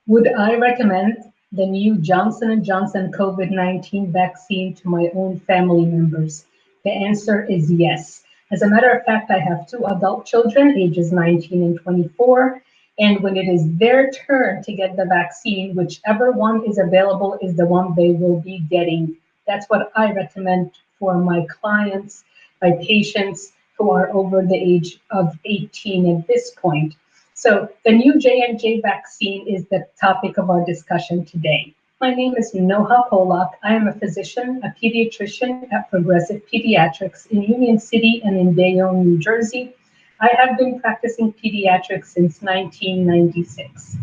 Would I recommend the new Johnson & Johnson COVID-19 vaccine to my own family members? The answer is yes. As a matter of fact, I have two adult children, ages 19 and 24, and when it is their turn to get the vaccine, whichever one is available is the one they will be getting. That's what I recommend for my clients, my patients who are over the age of 18 at this point. So the new J&J vaccine is the topic of our discussion today. My name is Noha Polak. I am a physician, a pediatrician at Progressive Pediatrics in Union City and in Bayonne, New Jersey. I have been practicing pediatrics since 1996.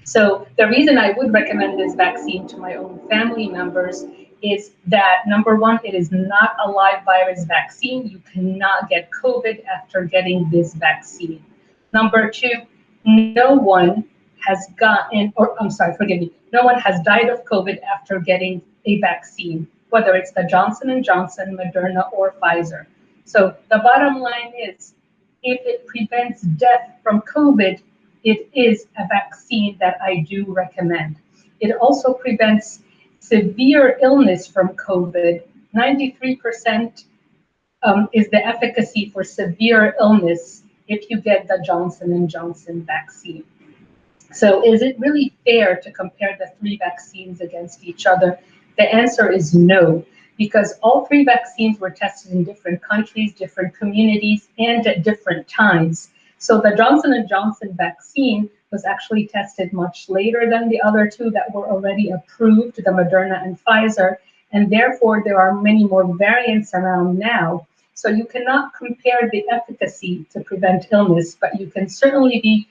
So the reason I would recommend this vaccine to my own family members is that, number one, it is not a live virus vaccine. You cannot get COVID after getting this vaccine. Number two, no one has gotten, or I'm sorry, forgive me, no one has died of COVID after getting a vaccine, whether it's the Johnson & Johnson, Moderna, or Pfizer. So the bottom line is, if it prevents death from COVID, it is a vaccine that I do recommend. It also prevents severe illness from COVID. 93% is the efficacy for severe illness if you get the Johnson & Johnson vaccine. So is it really fair to compare the three vaccines against each other? The answer is no, because all three vaccines were tested in different countries, different communities, and at different times. So the Johnson & Johnson vaccine was actually tested much later than the other two that were already approved, the Moderna and Pfizer, and therefore there are many more variants around now. So you cannot compare the efficacy to prevent illness, but you can certainly be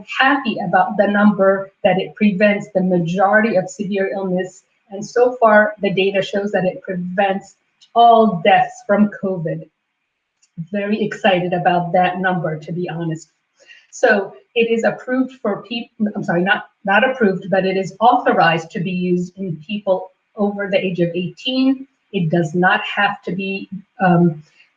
happy about the number that it prevents the majority of severe illness. And so far, the data shows that it prevents all deaths from COVID. Very excited about that number, to be honest. So it is approved for people, I'm sorry, not approved, but it is authorized to be used in people over the age of 18. It does not have to be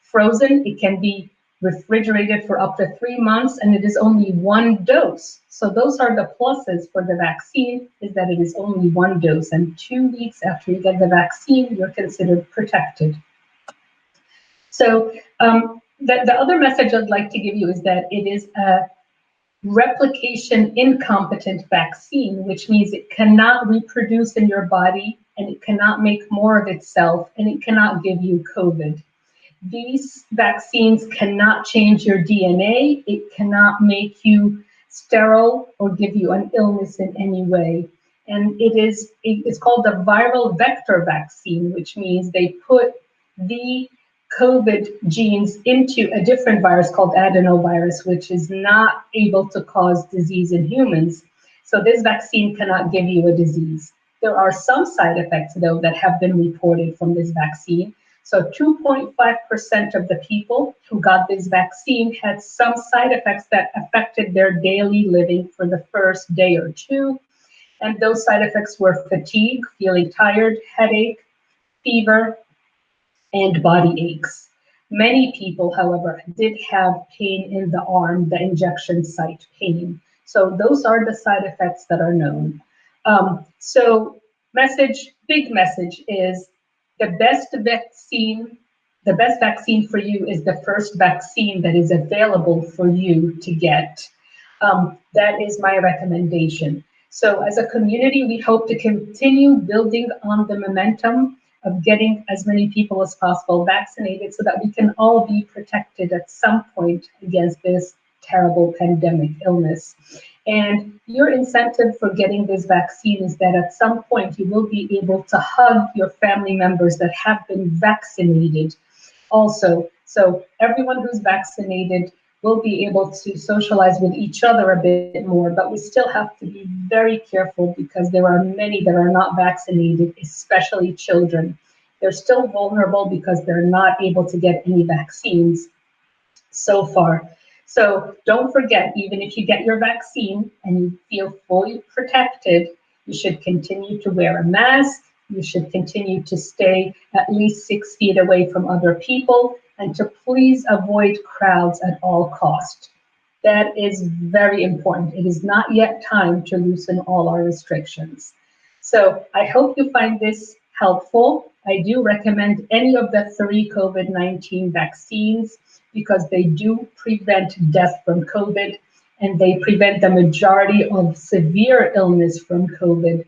frozen. It can be refrigerated for up to 3 months, and it is only one dose. So those are the pluses for the vaccine, is that it is only one dose, and 2 weeks after you get the vaccine, you're considered protected. So the other message I'd like to give you is that it is a replication incompetent vaccine, which means it cannot reproduce in your body, and it cannot make more of itself, and it cannot give you COVID. These vaccines cannot change your DNA. It cannot make you sterile or give you an illness in any way. And it's called the viral vector vaccine, which means they put the COVID genes into a different virus called adenovirus, which is not able to cause disease in humans. So this vaccine cannot give you a disease. There are some side effects, though, that have been reported from this vaccine. So 2.5% of the people who got this vaccine had some side effects that affected their daily living for the first day or two. And those side effects were fatigue, feeling tired, headache, fever, and body aches. Many people, however, did have pain in the arm, the injection site pain. So those are the side effects that are known. Big message is the best vaccine for you is the first vaccine that is available for you to get. That is my recommendation. So as a community, we hope to continue building on the momentum of getting as many people as possible vaccinated so that we can all be protected at some point against this terrible pandemic illness. And your incentive for getting this vaccine is that at some point you will be able to hug your family members that have been vaccinated also. So everyone who's vaccinated will be able to socialize with each other a bit more, but we still have to be very careful because there are many that are not vaccinated, especially children. They're still vulnerable because they're not able to get any vaccines so far. So don't forget, even if you get your vaccine and you feel fully protected, you should continue to wear a mask. You should continue to stay at least 6 feet away from other people and to please avoid crowds at all costs. That is very important. It is not yet time to loosen all our restrictions. So I hope you find this helpful. I do recommend any of the three COVID-19 vaccines because they do prevent death from COVID and they prevent the majority of severe illness from COVID.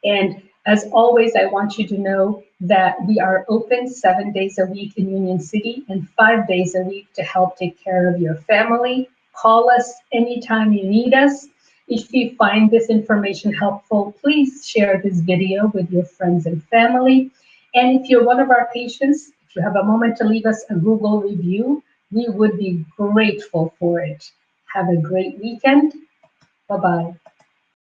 And as always, I want you to know that we are open 7 days a week in Union City and 5 days a week to help take care of your family. Call us anytime you need us. If you find this information helpful, please share this video with your friends and family. And if you're one of our patients, if you have a moment to leave us a Google review, we would be grateful for it. Have a great weekend. Bye-bye.